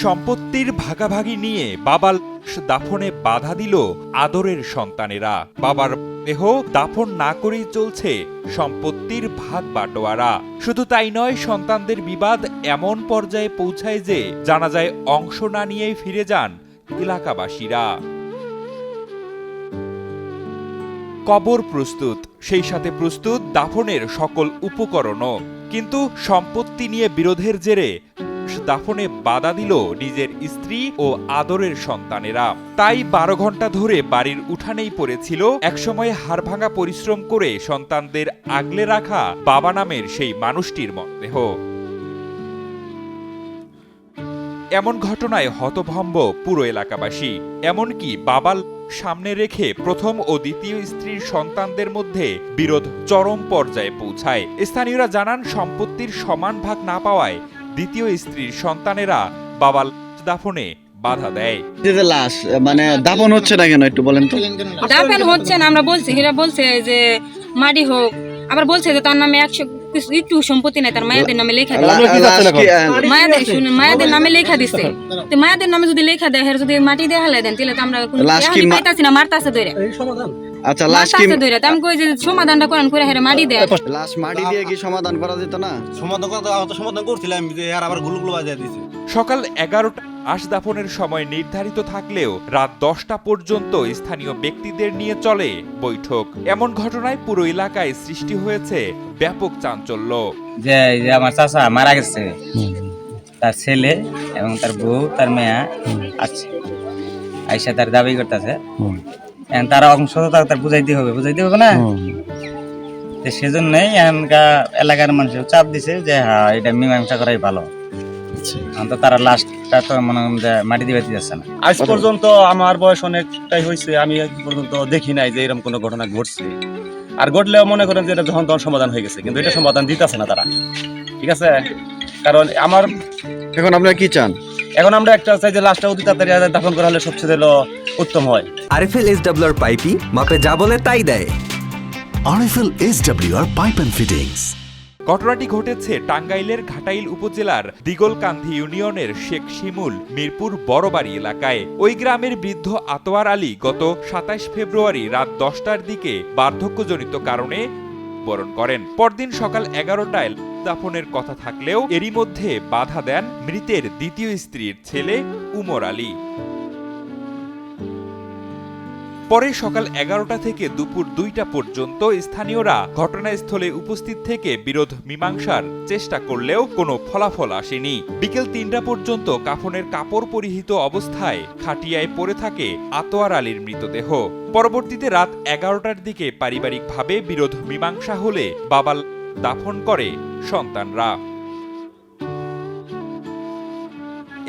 সম্পত্তির ভাগাভাগি নিয়ে বাবার দাফনে বাধা দিল আদরের সন্তানেরা। বাবার দেহ দাফন না করেই চলছে সম্পত্তির ভাগ বাটোয়ারা। শুধু তাই নয়, সন্তানদের বিবাদ এমন পর্যায়ে পৌঁছায় যে জানাজায় অংশ না নিয়েই ফিরে যান এলাকাবাসীরা। কবর প্রস্তুত, সেই সাথে প্রস্তুত দাফনের সকল উপকরণও, কিন্তু সম্পত্তি নিয়ে বিরোধের জেরে দাফনে বাধা দিল নিজের স্ত্রী ও আদরের সন্তানেরা। তাই 12 ঘন্টা ধরে বাড়ির উঠানেই পড়েছিল একসময় হাড়ভাঙা পরিশ্রম করে সন্তানদের আগলে রাখা বাবা নামের সেই মানুষটির মরদেহ। এমন ঘটনায় হতভম্ব পুরো এলাকাবাসী। এমনকি বাবার সামনে রেখে প্রথম ও দ্বিতীয় স্ত্রীর সন্তানদের মধ্যে বিরোধ চরম পর্যায়ে পৌঁছায়। স্থানীয়রা জানান, সম্পত্তির সমান ভাগ না পাওয়ায় দ্বিতীয় স্ত্রীর সন্তানেরা বাবার দাফনে বাধা দেয়। লাশ মানে দাফন হচ্ছে না কেন একটু বলেন তো? দাফন হচ্ছে না, আমরা বলছি, এরা বলছে যে মাটি হোক, আবার বলছে যে তার নামে একটু সম্পত্তি নাই, তার মায়েদের নামে লেখা দিচ্ছে, মায়েদের নামে লেখা দিচ্ছে। তো মায়েদের নামে যদি লেখা দেয়, যদি মাটি দিয়ে হালাই দেন, তাহলে তো আমরা পাইতাছি না, মারতাছে ধরে। আচ্ছা, লাশ কি আমি কই যে সমাধানটা করেন, করে হেরে মাটি দেয়। লাশ মাটি দিয়ে কি সমাধান করা যেত না? সমাধান করছিলাম, আর আবার গুলগুলো বাজিয়ে দিয়েছে। সকাল 11টা লাশ দাফনের সময় নির্ধারিত থাকলেও রাত 10টা পর্যন্ত স্থানীয় ব্যক্তিদের নিয়ে চলে বৈঠক। এমন ঘটনায় পুরো এলাকায় সৃষ্টি হয়েছে ব্যাপক চাঞ্চল্য। যে আমার চাচা মারা গেছে, তার ছেলে এবং তার বউ, তার মেয়ে আছে, আইসা তার দাবি করতেছে, তারা অংশ তার বুঝাইতে হবে না। সেজন্যই এলাকার মানুষের চাপ দিছে যে হ্যাঁ, এটা মীমাংসা করাই ভালো। তারা লাস্টটা তো মনে মাটি দিতে যাচ্ছে না। আজ পর্যন্ত আমার বয়স অনেকটাই হয়েছে, আমি আজ পর্যন্ত দেখি নাই যে এরকম কোনো ঘটনা ঘটছে। আর ঘটলেও মনে করেন যে এটা যখন তখন সমাধান হয়ে গেছে, কিন্তু এটা সমাধান দিতেছে না তারা। ঠিক আছে, কারণ আমার এখন আপনারা কি চান? এখন আমরা একটা চাই যে লাশটা অতি তাড়াতাড়ি দাফন করা হলে সবচেয়ে উত্তম হয়। আরএফএল এসডব্লিউআর পাইপি মাপে যা বলে তাই দেয়। RFL SWR pipe and fittings. ঘটনাটি ঘটেছে টাঙ্গাইলের ঘাটাইল উপজেলার দিগলকান্ধি ইউনিয়নের শেখ শিমুল মিরপুর বড়বাড়ি এলাকায়। ওই গ্রামের বৃদ্ধ আতোয়ার আলী গত 27 ফেব্রুয়ারি রাত 10টার দিকে বার্ধক্যজনিত কারণে বরণ করেন। পরদিন সকাল 11টায় দাফনের কথা থাকলেও এরই মধ্যে বাধা দেন মৃতের দ্বিতীয় স্ত্রীর ছেলে উমর আলী। পরে সকাল 11টা থেকে দুপুর 2টা পর্যন্ত স্থানীয়রা ঘটনাস্থলে উপস্থিত থেকে বিরোধ মীমাংসার চেষ্টা করলেও কোনো ফলাফল আসেনি। বিকেল 3টা পর্যন্ত কাফনের কাপড় পরিহিত অবস্থায় খাটিয়ায় পড়ে থাকে আতোয়ার আলীর মৃতদেহ। পরবর্তীতে রাত 11টার দিকে পারিবারিকভাবে বিরোধ মীমাংসা হলে বাবা দাফন করে সন্তানরা।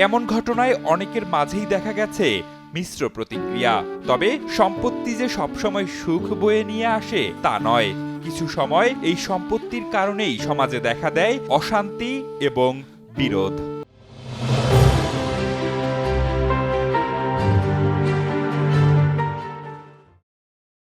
এমন ঘটনায় অনেকের মাঝেই দেখা গেছে মিশ্র প্রতিক্রিয়া। তবে সম্পত্তি যে সবসময় সুখ বয়ে নিয়ে আসে তা নয়। কিছু সময় এই সম্পত্তির কারণেই সমাজে দেখা দেয় অশান্তি এবং বিরোধ।